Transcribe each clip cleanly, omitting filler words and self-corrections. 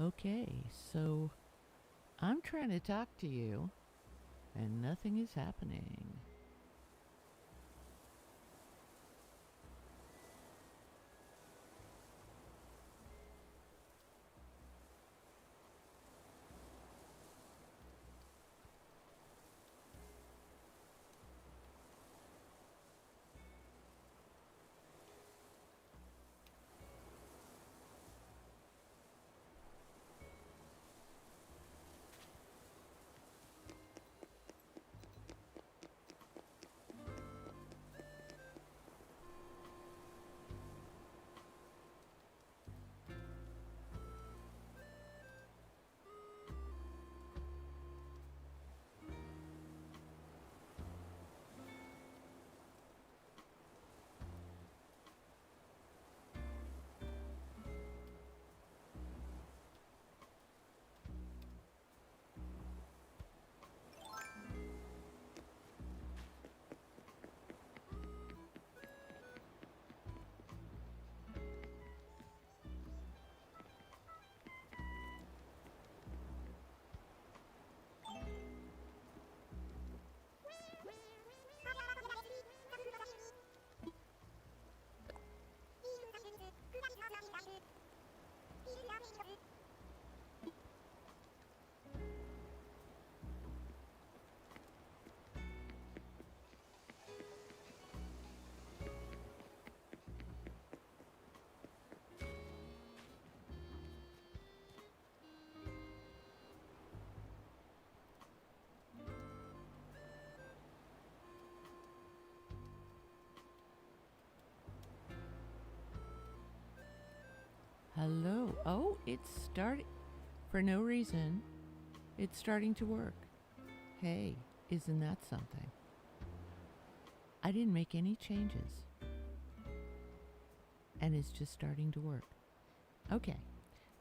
Okay, so I'm trying to talk to you and nothing is happening. Hello. Oh, it's starting. For no reason, it's starting to work. Hey, isn't that something? I didn't make any changes. And it's just starting to work. Okay,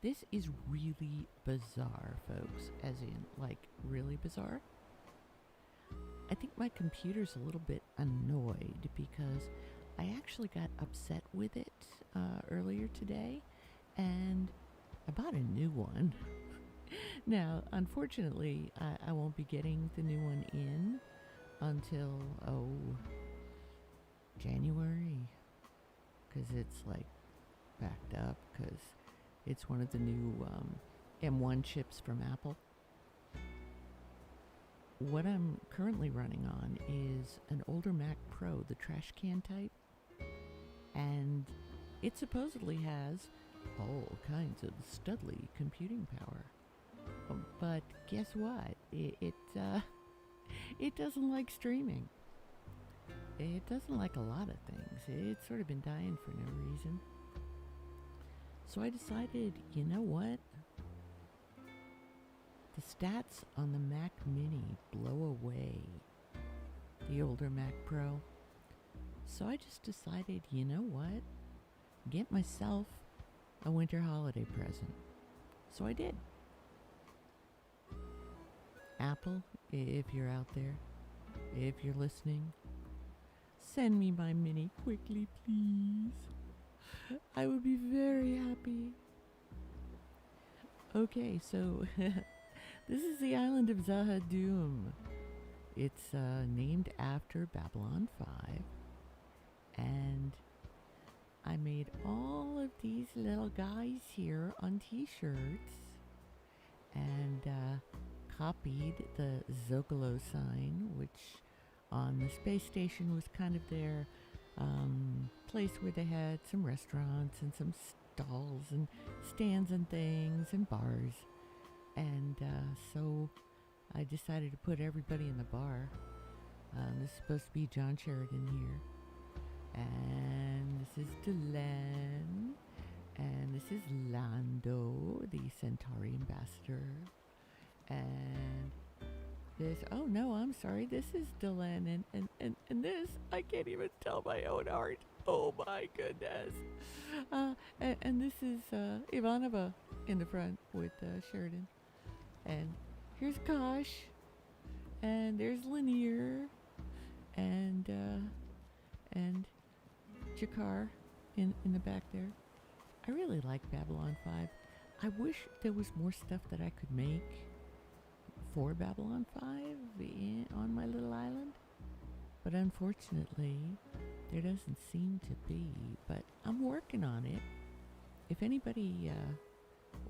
this is really bizarre, folks. As in, like, really bizarre. I think my computer's a little bit annoyed because I actually got upset with it earlier today and I bought a new one. Now, unfortunately, I won't be getting the new one in until, January. Because it's like backed up because it's one of the new M1 chips from Apple. What I'm currently running on is an older Mac Pro, the trash can type, and it supposedly has all kinds of studly computing power. But guess what? It doesn't like streaming. It doesn't like a lot of things. It's sort of been dying for no reason. So I decided, you know what? The stats on the Mac Mini blow away the older Mac Pro. So I just decided, you know what? Get myself a winter holiday present. So I did. Apple, if you're out there, if you're listening, send me my Mini quickly, please. I would be very happy. Okay, so this is the island of Zahadum. It's named after Babylon 5. And I made all of these little guys here on t-shirts and copied the Zocalo sign, which on the space station was kind of their place where they had some restaurants and some stalls and stands and things and bars. And so I decided to put everybody in the bar. This is supposed to be John Sheridan here. And this is Delenn. And this is Lando, the Centauri ambassador. And this, oh no, I'm sorry, this is Delenn. And this, I can't even tell my own art. Oh my goodness. And this is Ivanova in the front with Sheridan. And here's Kosh. And there's Lanier. And Jakar in the back there. I really like Babylon 5. I wish there was more stuff that I could make for Babylon 5 on my little island. But unfortunately, there doesn't seem to be. But I'm working on it. If anybody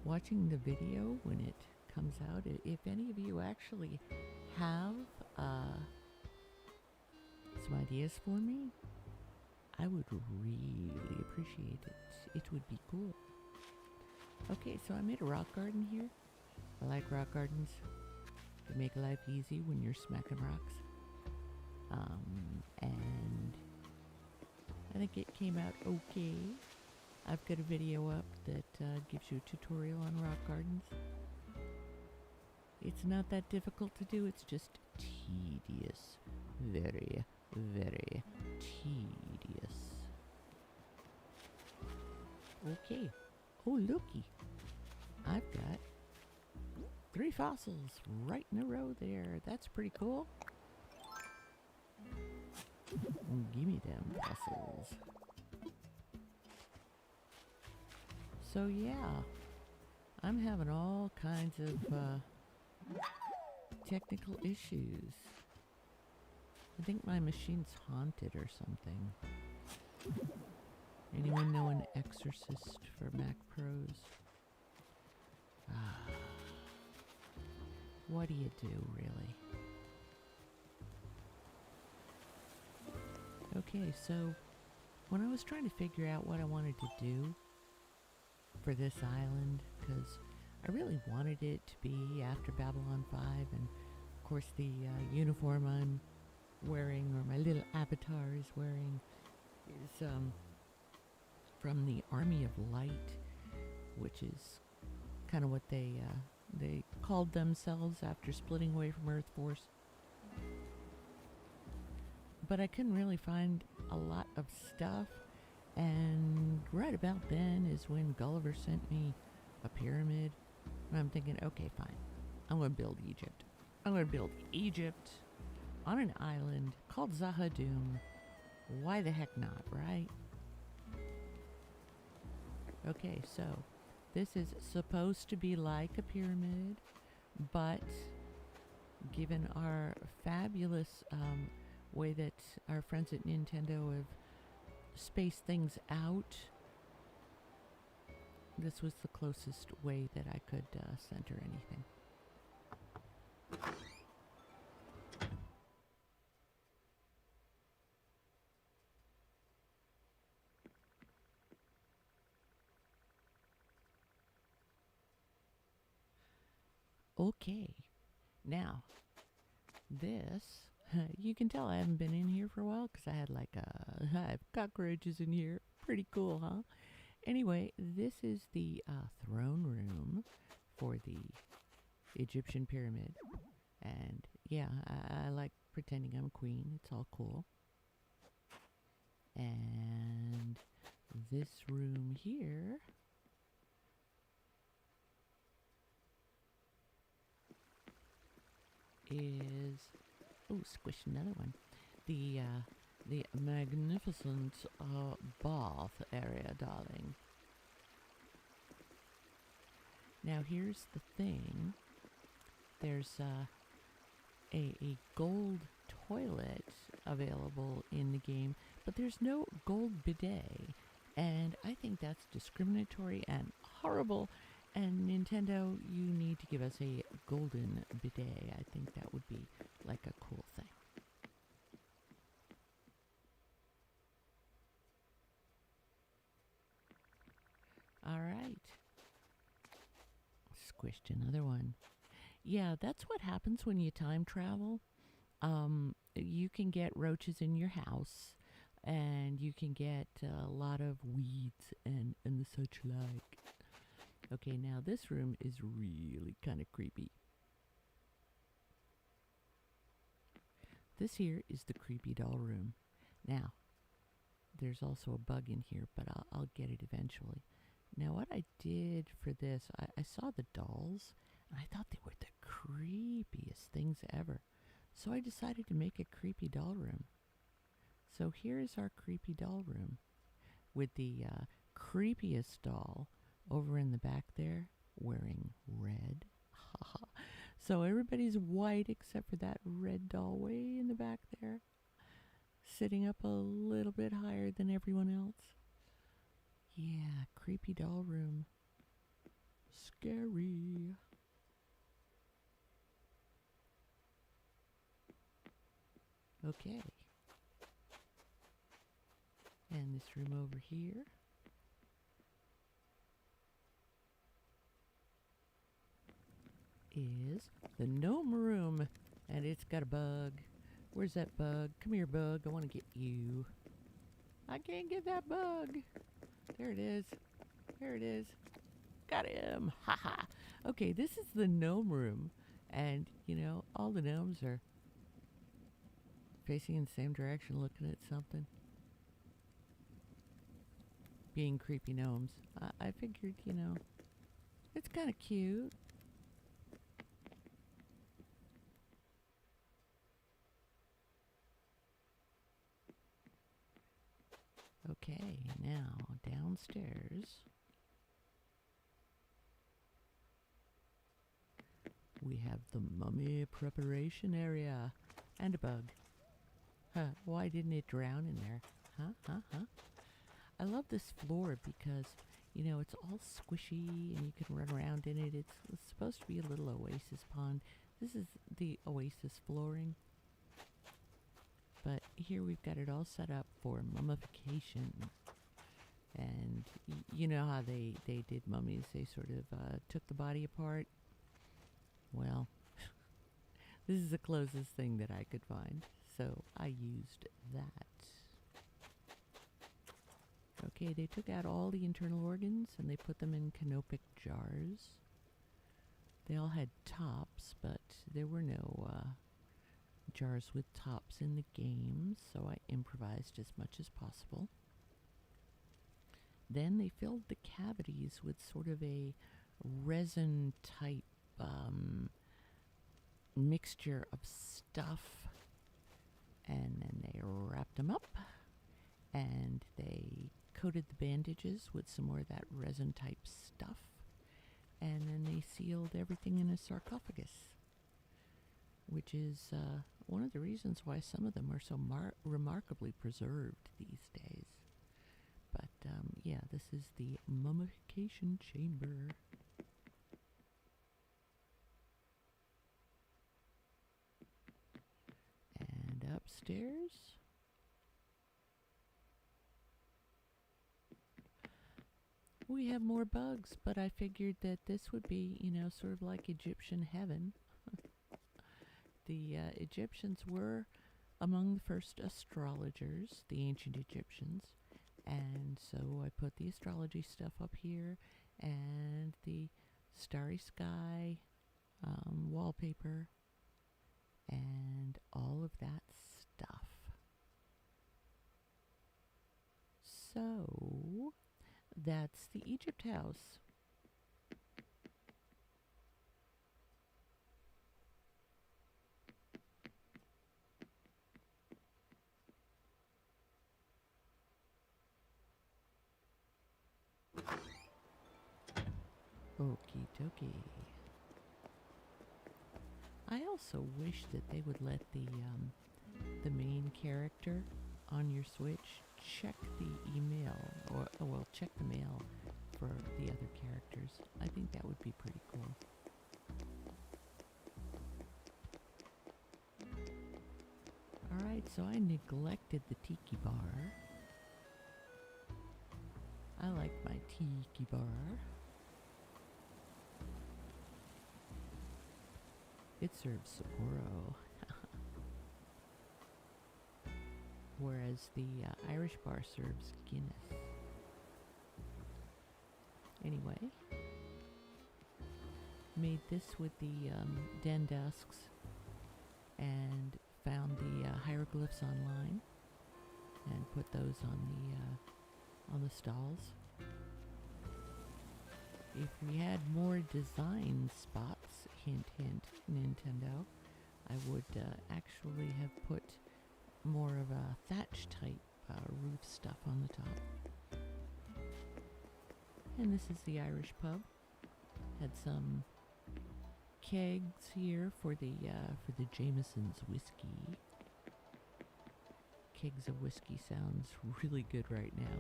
watching the video when it comes out, if any of you actually have some ideas for me, I would really appreciate it. It would be cool. Okay, so I made a rock garden here. I like rock gardens. They make life easy when you're smacking rocks. And I think it came out okay. I've got a video up that gives you a tutorial on rock gardens. It's not that difficult to do, it's just tedious. Very, very tedious. Okay. Oh, looky. I've got 3 fossils right in a row there. That's pretty cool. Give me them fossils. So yeah, I'm having all kinds of technical issues. I think my machine's haunted or something. Anyone know an exorcist for Mac Pros? What do you do, really? Okay, so when I was trying to figure out what I wanted to do for this island, because I really wanted it to be after Babylon 5, and of course the uniform I'm wearing, or my little avatar is wearing, is from the Army of Light, which is kind of what they called themselves after splitting away from Earth Force. But I couldn't really find a lot of stuff, and right about then is when Gulliver sent me a pyramid, and I'm thinking, okay, fine, I'm going to build Egypt. I'm going to build Egypt on an island called Zahadum. Why the heck not, right? Okay, so this is supposed to be like a pyramid, but given our fabulous way that our friends at Nintendo have spaced things out, this was the closest way that I could center anything. Okay, now this, you can tell I haven't been in here for a while because I had I have cockroaches in here. Pretty cool, huh? Anyway, this is the throne room for the Egyptian pyramid. And yeah, I like pretending I'm a queen. It's all cool. And this room here is, oh, squish another one. The magnificent bath area, darling. Now here's the thing. There's a gold toilet available in the game, but there's no gold bidet. And I think that's discriminatory and horrible. And Nintendo, you need to give us a golden bidet. I think that would be like a cool thing. All right. Squished another one. Yeah, that's what happens when you time travel. You can get roaches in your house, and you can get a lot of weeds and the such like. Okay, now this room is really kind of creepy. This here is the creepy doll room. Now, there's also a bug in here, but I'll get it eventually. Now, what I did for this, I saw the dolls, and I thought they were the creepiest things ever. So I decided to make a creepy doll room. So here's our creepy doll room with the creepiest doll over in the back there. wearing red. So everybody's white except for that red doll way in the back there, sitting up a little bit higher than everyone else. Yeah, creepy doll room. Scary. Okay. And this room over here. Is the gnome room, and it's got a bug. Where's that bug? Come here, bug. I want to get you. I can't get that bug. There it is. There it is. Got him. Ha ha. Okay, this is the gnome room, and you know, all the gnomes are facing in the same direction, looking at something. Being creepy gnomes. I figured, you know, it's kind of cute. Okay, now downstairs we have the mummy preparation area and a bug. Huh, why didn't it drown in there? Huh? I love this floor because, you know, it's all squishy and you can run around in it. It's supposed to be a little oasis pond. This is the oasis flooring. But here we've got it all set up for mummification. And you know how they did mummies. They sort of took the body apart. Well, this is the closest thing that I could find. So I used that. Okay, they took out all the internal organs and they put them in canopic jars. They all had tops, but there were no jars with tops in the game, so I improvised as much as possible. Then they filled the cavities with sort of a resin type mixture of stuff, and then they wrapped them up and they coated the bandages with some more of that resin type stuff, and then they sealed everything in a sarcophagus, which is one of the reasons why some of them are so remarkably preserved these days. But yeah, this is the mummification chamber. And upstairs, we have more bugs, but I figured that this would be, you know, sort of like Egyptian heaven. The Egyptians were among the first astrologers, the ancient Egyptians, and so I put the astrology stuff up here and the starry sky wallpaper and all of that stuff. So that's the Egypt house. Okie dokie. I also wish that they would let the main character on your Switch check the email, or well, check the mail for the other characters. I think that would be pretty cool. Alright, so I neglected the tiki bar. I like my tiki bar. It serves Sapporo. Whereas the Irish bar serves Guinness. Anyway, made this with the Dandusks and found the hieroglyphs online and put those on the stalls. If we had more design spots, hint hint, Nintendo, I would actually have put more of a thatch type roof stuff on the top. And this is the Irish pub. Had some kegs here for the Jameson's whiskey. Kegs of whiskey sounds really good right now.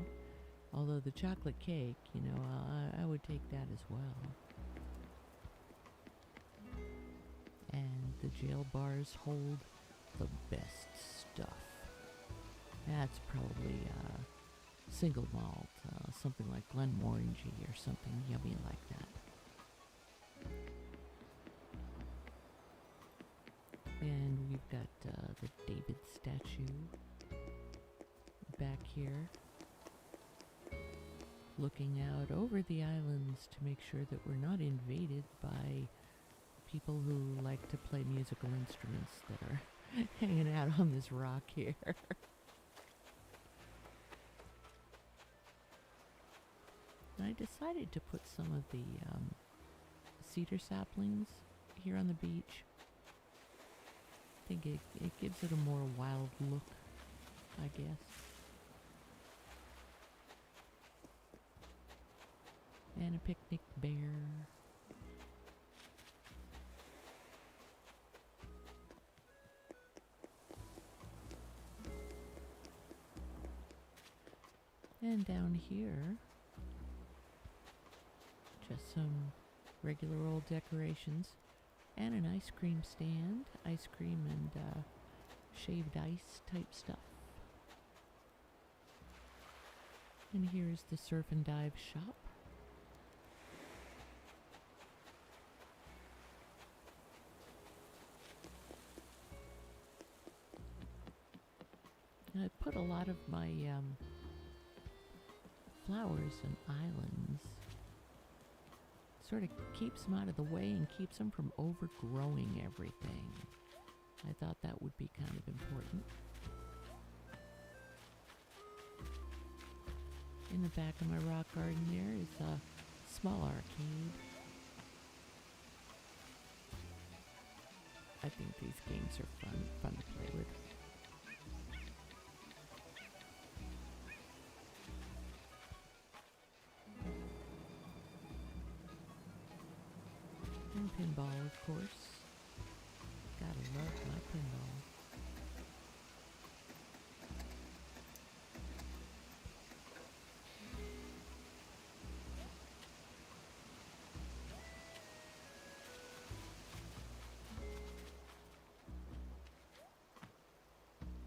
Although the chocolate cake, you know, I would take that as well. And the jail bars hold the best stuff. That's probably single malt, something like Glenmorangie or something yummy like that. And we've got the David statue back here, looking out over the islands to make sure that we're not invaded by people who like to play musical instruments that are hanging out on this rock here. And I decided to put some of the cedar saplings here on the beach. I think it gives it a more wild look, I guess. And a picnic bear. And down here, just some regular old decorations and an ice cream stand, ice cream and shaved ice type stuff. And here's the surf and dive shop. I put a lot of my flowers and islands. Sort of keeps them out of the way and keeps them from overgrowing everything. I thought that would be kind of important. In the back of my rock garden there is a small arcade. I think these games are fun to play with. And pinball, of course. Gotta love my pinball.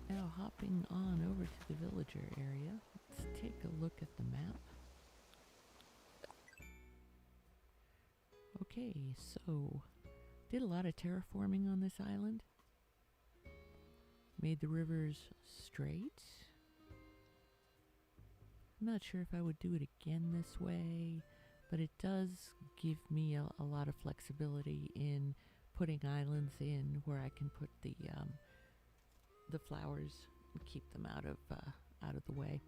Now hopping on over to the villager area, let's take a look at the map. Okay, so did a lot of terraforming on this island. Made the rivers straight. I'm not sure if I would do it again this way, but it does give me a lot of flexibility in putting islands in where I can put the flowers and keep them out of the way.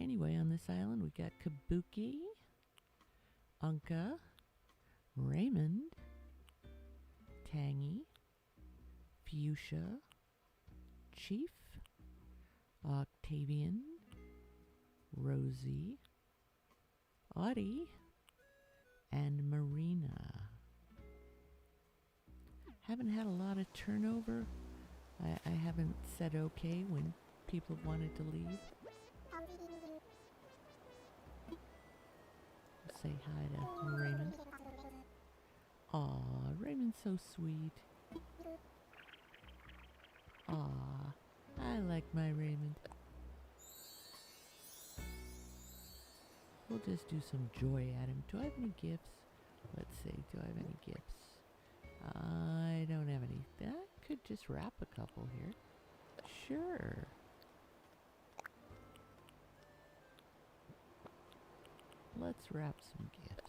Anyway, on this island we got Kabuki, Unka, Raymond, Tangy, Fuchsia, Chief, Octavian, Rosie, Audie, and Marina. Haven't had a lot of turnover. I haven't said okay when people wanted to leave. Say hi to Raymond. Aw, Raymond's so sweet. Aw, I like my Raymond. We'll just do some joy at him. Do I have any gifts? Let's see, do I have any gifts? I don't have any. I could just wrap a couple here. Sure. Let's wrap some gifts.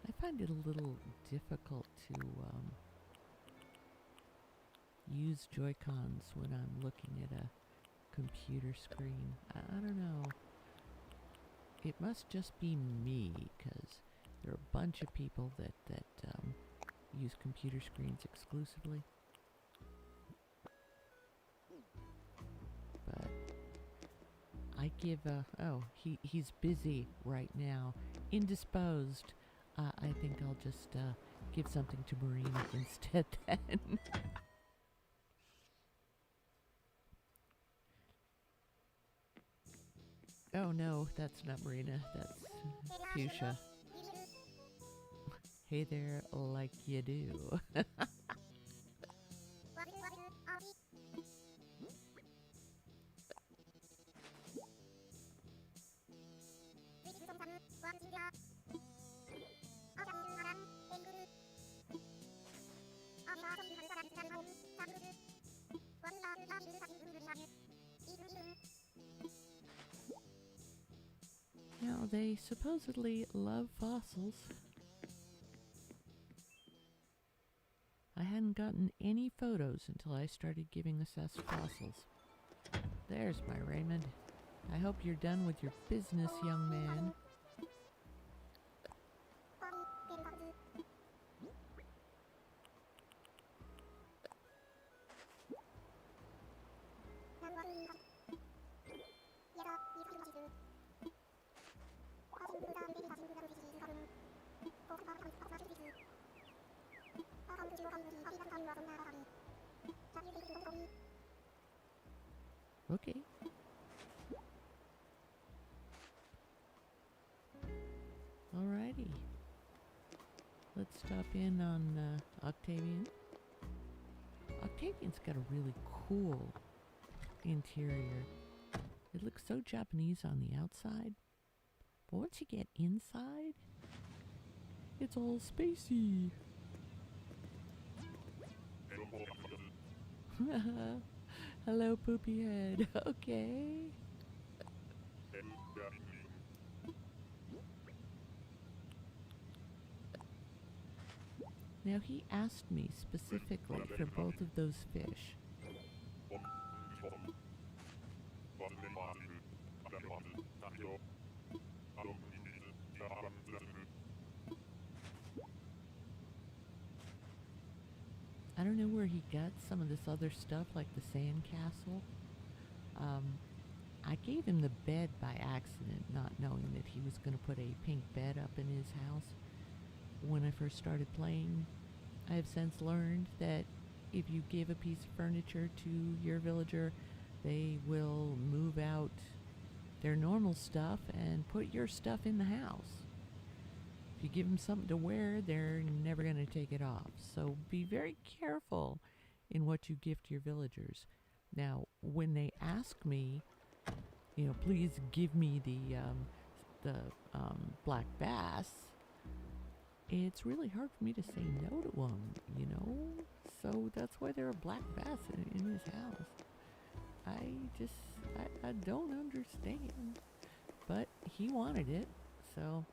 I find it a little difficult to use Joy-Cons when I'm looking at a computer screen. I don't know. It must just be me, because there are a bunch of people that use computer screens exclusively. But I give oh, he's busy right now, indisposed. I think I'll just give something to Marina instead then. Oh no, that's not Marina, that's Fuchsia. Hey there, like you do. Now, they supposedly love fossils. I hadn't gotten any photos until I started giving us fossils. There's my Raymond. I hope you're done with your business, young man. Okay. Alrighty. Let's stop in on Octavian. Octavian's got a really cool interior. It looks so Japanese on the outside, but once you get inside, it's all spacey. Hello, poopy head. Okay. Now he asked me specifically for both of those fish. I don't know where he got some of this other stuff, like the sandcastle. I gave him the bed by accident, not knowing that he was going to put a pink bed up in his house. When I first started playing, I have since learned that if you give a piece of furniture to your villager, they will move out their normal stuff and put your stuff in the house. If you give them something to wear, they're never going to take it off. So be very careful in what you gift your villagers. Now, when they ask me, please give me the black bass, it's really hard for me to say no to them, So that's why there are black bass in his house. I don't understand. But he wanted it, so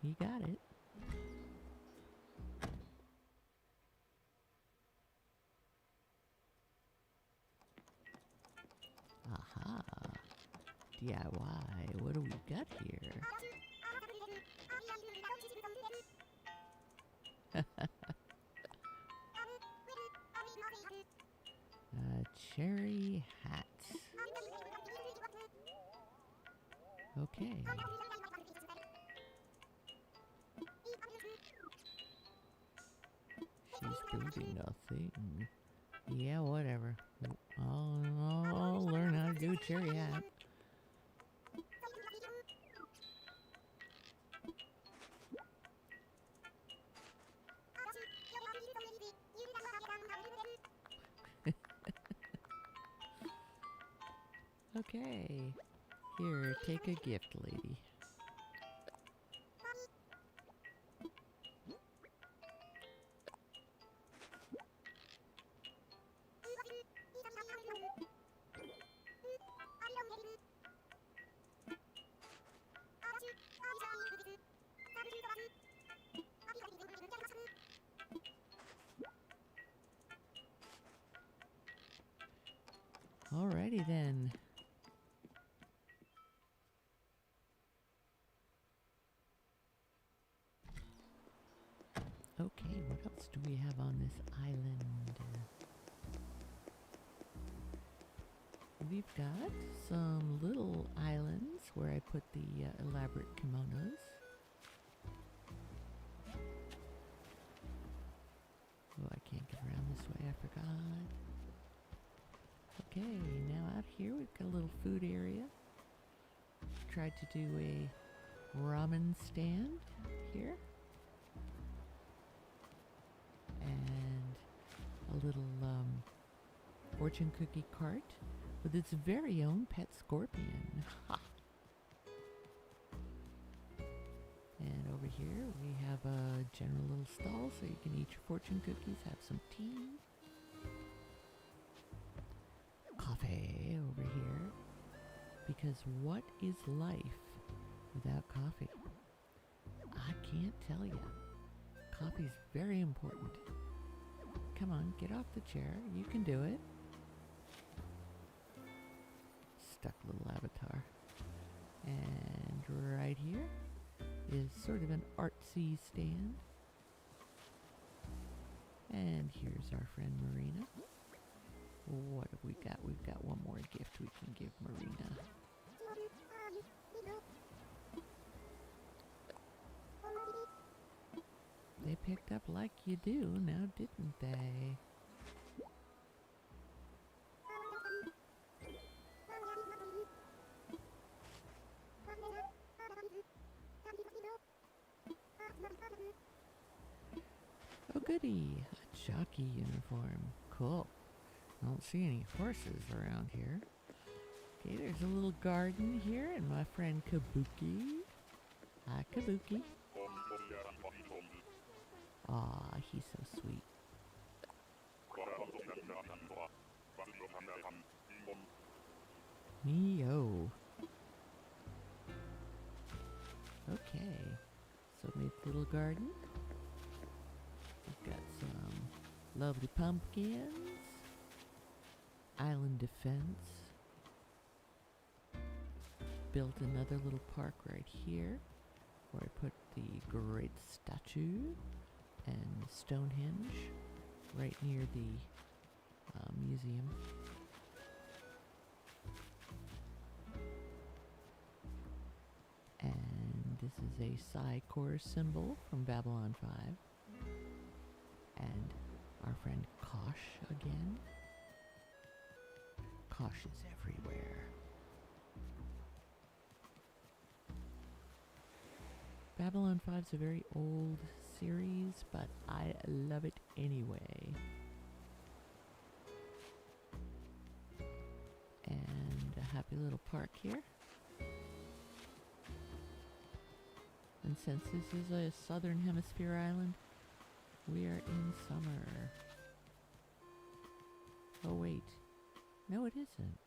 he got it. Aha. DIY. What do we got here? Cherry hat. Okay. She's building a thing. Yeah, whatever. I'll learn how to do a cherry hat. Okay. Here, take a gift, lady. Alrighty then. Okay, what else do we have on this island? we've got some little islands where I put the elaborate kimonos. Oh, I can't get around this way, I forgot. Okay, now out here we've got a little food area. Tried to do a ramen stand here. And a little fortune cookie cart with its very own pet scorpion. And over here we have a general little stall so you can eat your fortune cookies, have some tea. Coffee over here. Because what is life without coffee? I can't tell you. Coffee's very important. Come on, get off the chair. You can do it. Stuck little avatar. And right here is sort of an artsy stand. And here's our friend Marina. What have we got? We've got one more gift we can give Marina. They picked up like you do now, didn't they? Oh goody, a jockey uniform. Cool. I don't see any horses around here. Okay, there's a little garden here and my friend Kabuki. Hi Kabuki. Aw, he's so sweet. Neo. Okay, so made the little garden. We've got some lovely pumpkins. Island defense. Built another little park right here where I put the great statue and Stonehenge right near the museum. And this is a Psi Core symbol from Babylon 5. And our friend Kosh again. Kosh is everywhere. Babylon 5 is a very old series, but I love it anyway. And a happy little park here. And since this is a southern hemisphere island, we are in summer. Oh wait, no it isn't.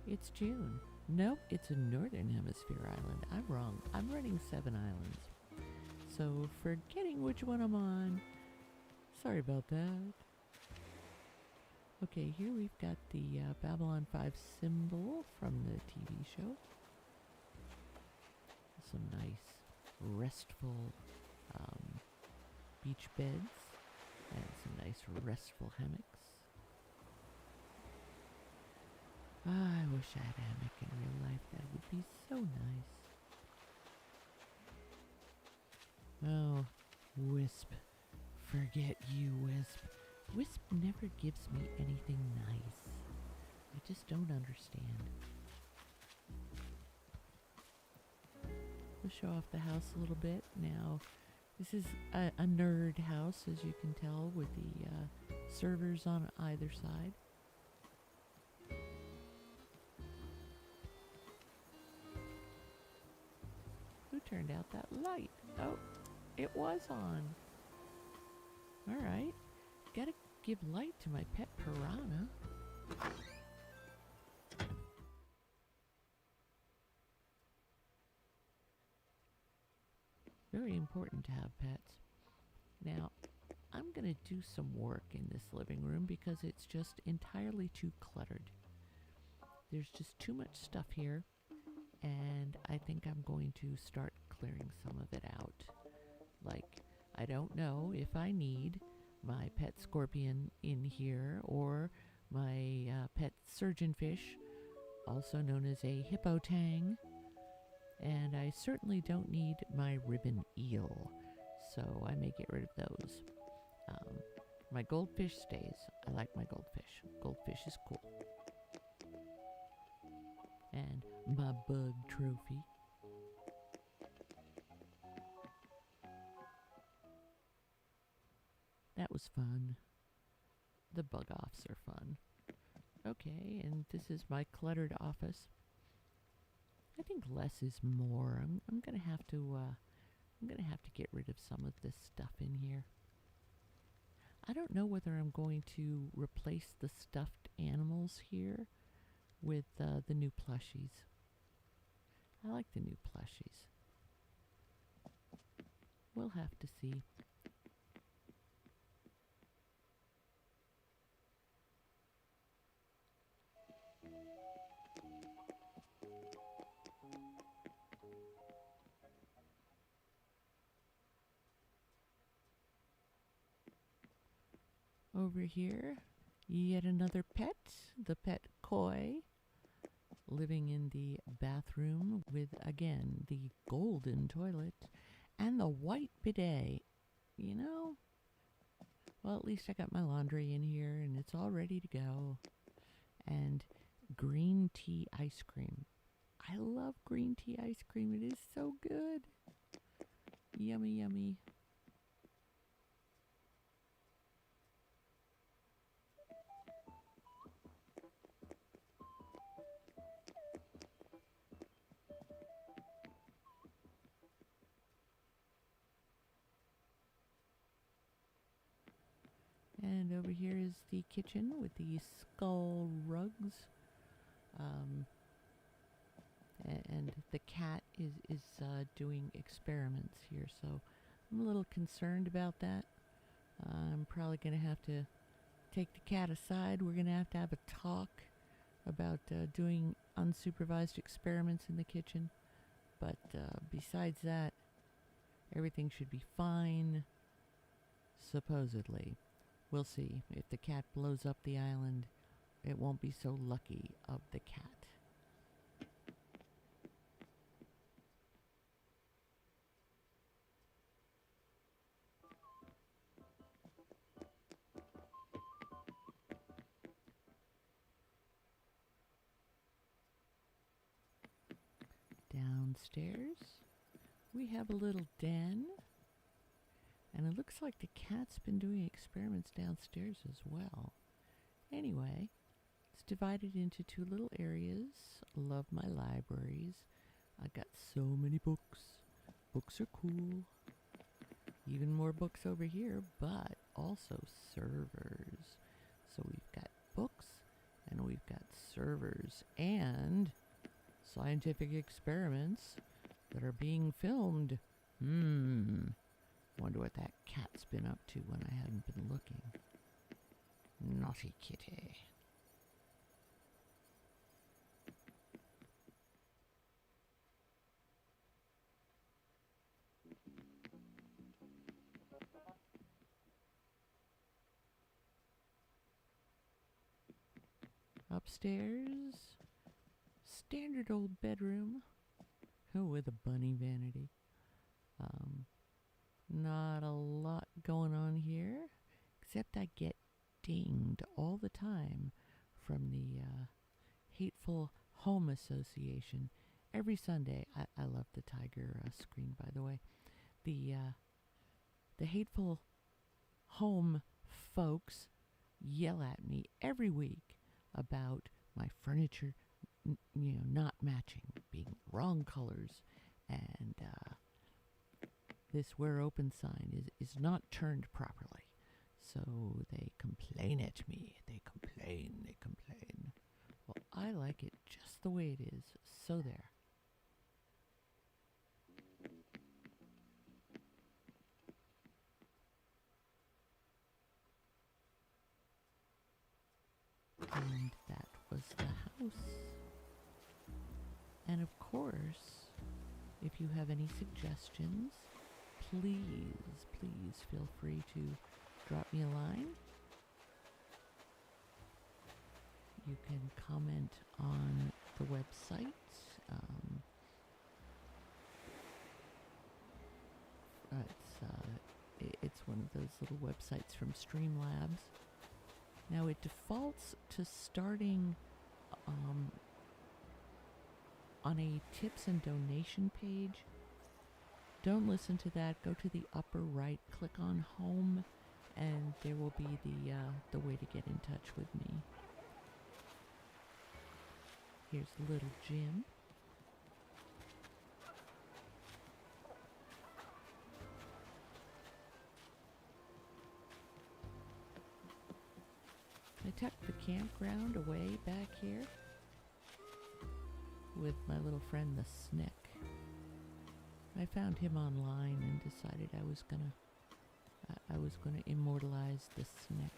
It's June. Nope, it's a northern hemisphere island. I'm wrong. I'm running 7 islands. So forgetting which one I'm on. Sorry about that. Okay, here we've got the Babylon 5 symbol from the TV show. Some nice restful beach beds and some nice restful hammocks. I wish I had a hammock in real life. That would be so nice. Oh, Wisp. Forget you, Wisp. Wisp never gives me anything nice. I just don't understand. We'll show off the house a little bit. Now, this is a nerd house, as you can tell, with the servers on either side. Who turned out that light? Oh, it was on. Alright. Gotta give light to my pet piranha. Very important to have pets. Now, I'm gonna do some work in this living room because it's just entirely too cluttered. There's just too much stuff here, and I think I'm going to start clearing some of it out. Like, I don't know if I need my pet scorpion in here or my pet surgeonfish, also known as a hippotang. And I certainly don't need my ribbon eel, so I may get rid of those. My goldfish stays. I like my goldfish. Goldfish is cool. And my bug trophy. That was fun. The bug offs are fun. Okay, and this is my cluttered office. I think less is more. I'm gonna have to get rid of some of this stuff in here. I don't know whether I'm going to replace the stuffed animals here with the new plushies. I like the new plushies. We'll have to see. Over here, yet another pet, the pet Koi, living in the bathroom with, again, the golden toilet and the white bidet. You know, well, at least I got my laundry in here and it's all ready to go. And green tea ice cream. I love green tea ice cream. It is so good. Yummy, yummy. And over here is the kitchen with the skull rugs. And the cat is doing experiments here, so I'm a little concerned about that. I'm probably going to have to take the cat aside. We're going to have a talk about doing unsupervised experiments in the kitchen. But besides that, everything should be fine, supposedly. We'll see. If the cat blows up the island, it won't be so lucky of the cat. Downstairs, we have a little den. And it looks like the cat's been doing experiments downstairs as well. Anyway, it's divided into two little areas. Love my libraries. I got so many books. Books are cool. Even more books over here, but also servers. So we've got books, and we've got servers, and scientific experiments that are being filmed. Wonder what that cat's been up to when I haven't been looking. Naughty kitty. Upstairs, standard old bedroom. Oh, with a bunny vanity. Not a lot going on here, except I get dinged all the time from the Hateful Home Association. Every Sunday, I love the tiger screen, by the way. The Hateful Home folks yell at me every week about my furniture, not matching, being wrong colors, and this "Where Open" sign is not turned properly. So they complain at me. They complain. Well, I like it just the way it is. So there. And that was the house. And of course, if you have any suggestions, please feel free to drop me a line. You can comment on the website. It's one of those little websites from Streamlabs. Now it defaults to starting on a tips and donation page. Don't listen to that. Go to the upper right, click on home, and there will be the way to get in touch with me. Here's little Jim. I tucked the campground away back here with my little friend the Snick. I found him online and decided I was gonna immortalize the Snick.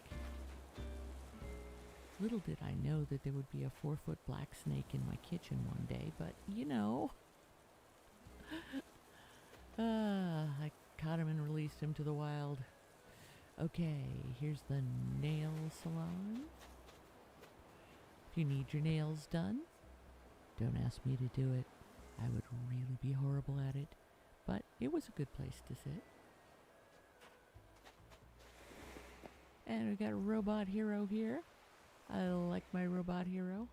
Little did I know that there would be a 4-foot black snake in my kitchen one day, but you know. I caught him and released him to the wild. Okay, here's the nail salon. If you need your nails done, don't ask me to do it. I would really be horrible at it, but it was a good place to sit. And we got a robot hero here. I like my robot hero.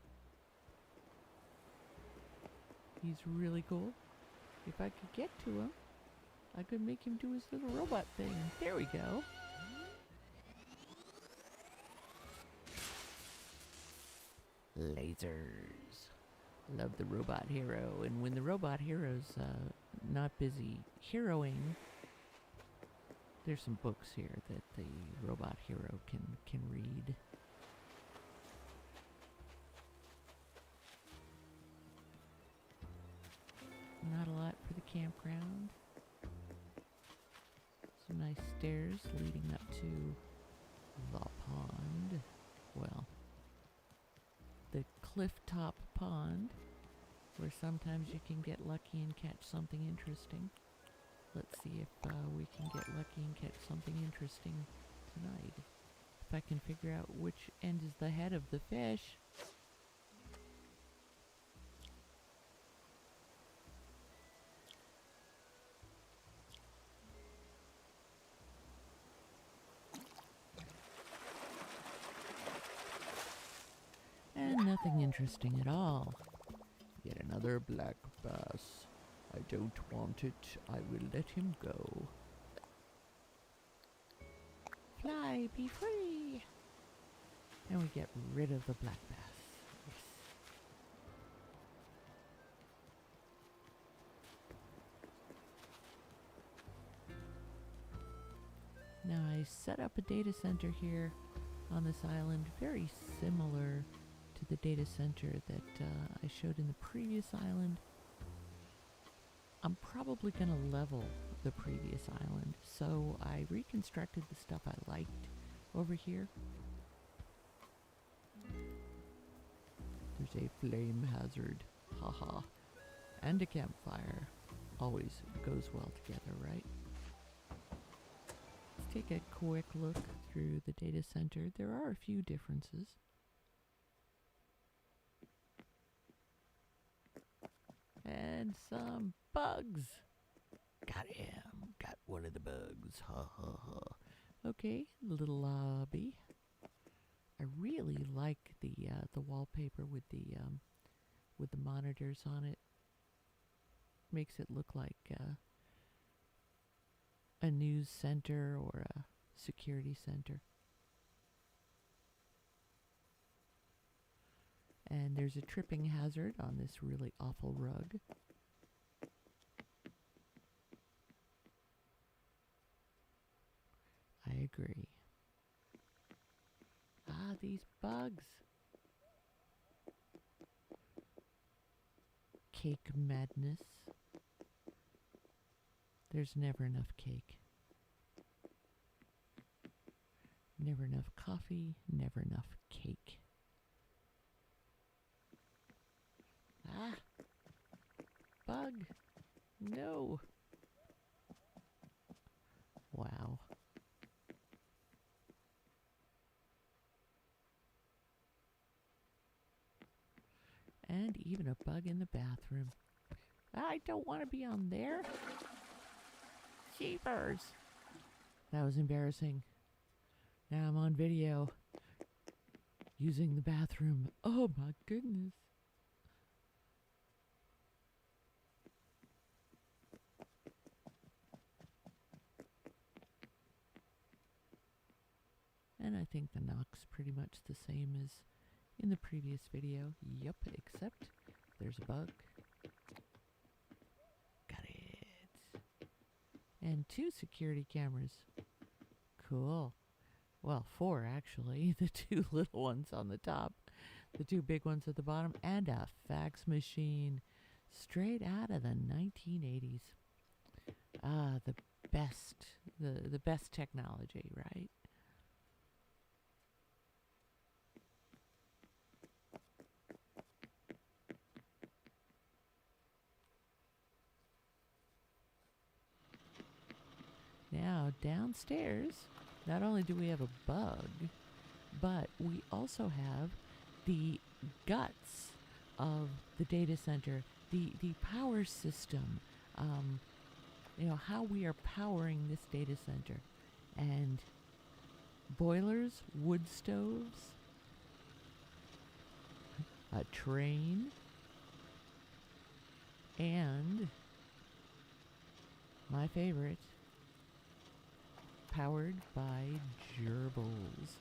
He's really cool. If I could get to him, I could make him do his little robot thing. There we go. Lasers. Love the robot hero. And when the robot hero's not busy heroing, there's some books here that the robot hero can read. Not a lot for the campground. Some nice stairs leading up to the pond. Well, the cliff top pond, where sometimes you can get lucky and catch something interesting. Let's see if we can get lucky and catch something interesting tonight. If I can figure out which end is the head of the fish. And nothing interesting at all. Yet another black bass. I don't want it. I will let him go. Fly, be free! And we get rid of the black bass. Yes. Now I set up a data center here on this island, very similar to the data center that I showed in the previous island. I'm probably going to level the previous island, so I reconstructed the stuff I liked over here. There's a flame hazard, haha, and a campfire. Always goes well together, right? Let's take a quick look through the data center. There are a few differences. And some bugs. Got him. Got one of the bugs. Ha ha ha. Okay, little lobby. I really like the wallpaper with the monitors on it. Makes it look like a news center or a security center. And there's a tripping hazard on this really awful rug. I agree. Ah, these bugs. Cake madness. There's never enough cake. Never enough coffee, never enough cake. Ah! Bug! No! Wow. bug in the bathroom. I don't want to be on there. Jeepers. That was embarrassing. Now I'm on video using the bathroom. Oh my goodness. And I think the knock's pretty much the same as in the previous video. Yep, except there's a bug. Got it. And 2 security cameras. Cool. Well, 4 actually. The 2 little ones on the top, the 2 big ones at the bottom, and a fax machine straight out of the 1980s. Ah, the best technology, right? Now, downstairs, not only do we have a bug, but we also have the guts of the data center, the power system, how we are powering this data center. And boilers, wood stoves, a train, and my favorite, powered by gerbils.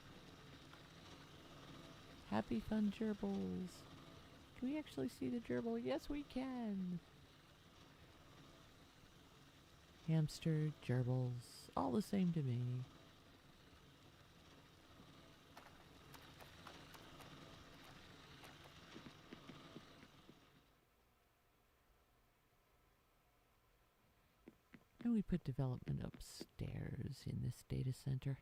Happy fun gerbils. Can we actually see the gerbil? Yes, we can. Hamster, gerbils, all the same to me. And we put development upstairs in this data center.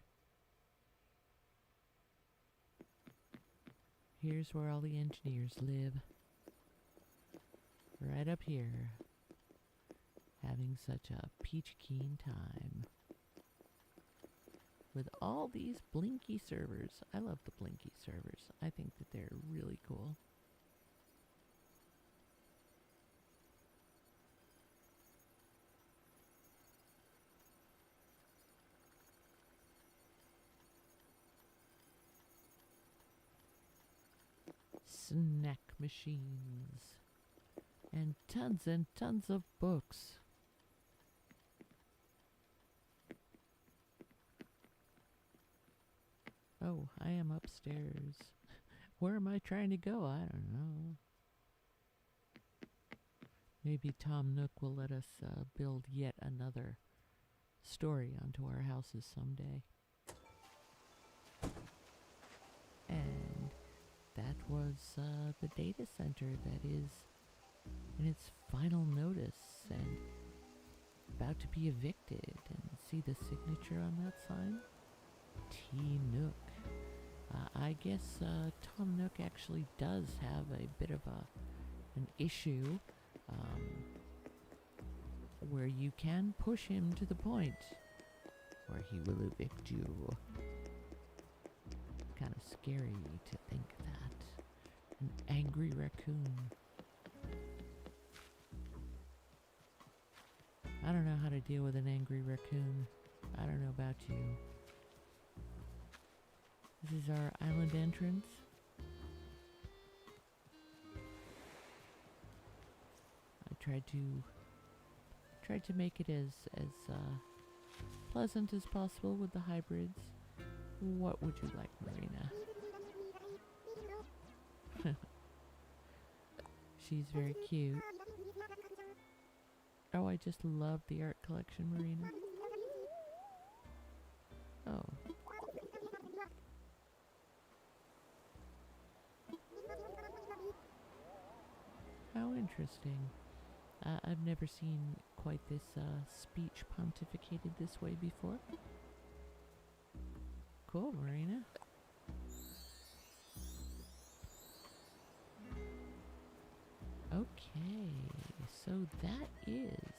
Here's where all the engineers live. Right up here. Having such a peach keen time. With all these Blinky servers. I love the Blinky servers. I think that they're really cool. Snack machines. And tons of books. Oh, I am upstairs. Where am I trying to go? I don't know. Maybe Tom Nook will let us build yet another story onto our houses someday. And that was the data center that is in its final notice and about to be evicted. And see the signature on that sign? T. Nook. I guess Tom Nook actually does have a bit of an issue where you can push him to the point where he will evict you. Kind of scary to think that. An angry raccoon. I don't know how to deal with an angry raccoon. I don't know about you. This is our island entrance. I tried to make it as pleasant as possible with the hybrids. What would you like, Marina? She's very cute. Oh, I just love the art collection, Marina. Oh. How interesting. I've never seen quite this speech pontificated this way before. Cool, Marina. Okay, so that is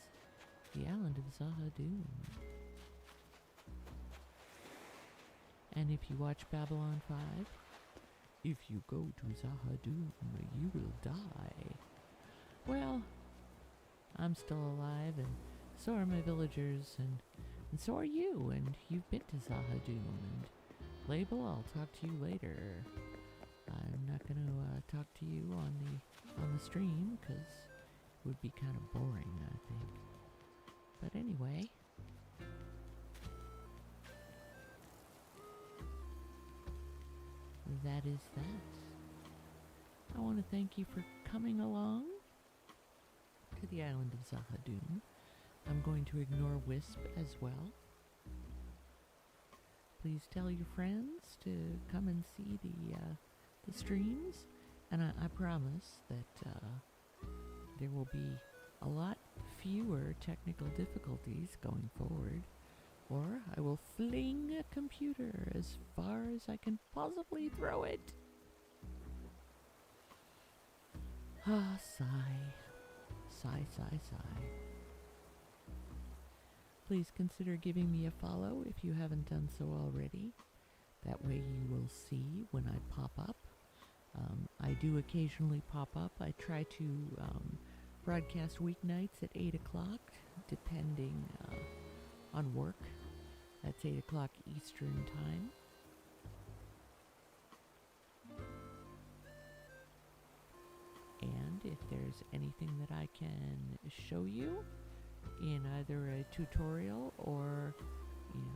the island of Zahadum. And if you watch Babylon 5, if you go to Zahadum, you will die. Well, I'm still alive, and so are my villagers, and so are you, and you've been to Zahadum, and Label, I'll talk to you later. I'm not going to talk to you on the stream, because it would be kind of boring, I think. But anyway, that is that. I want to thank you for coming along to the island of Zahadum. I'm going to ignore Wisp as well. Please tell your friends to come and see the streams, and I promise that there will be a lot fewer technical difficulties going forward, or I will fling a computer as far as I can possibly throw it. Ah, sigh. Sigh, sigh, sigh. Please consider giving me a follow if you haven't done so already. That way you will see when I pop up. I do occasionally pop up. I try to broadcast weeknights at 8 o'clock, depending on work. That's 8 o'clock Eastern Time. And if there's anything that I can show you in either a tutorial or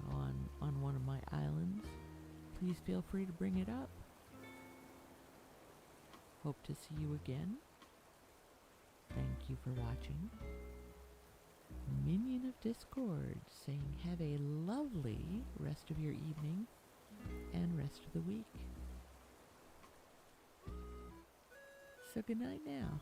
on one of my islands, please feel free to bring it up. Hope to see you again. Thank you for watching. Minion of Discord saying have a lovely rest of your evening and rest of the week. So good night now.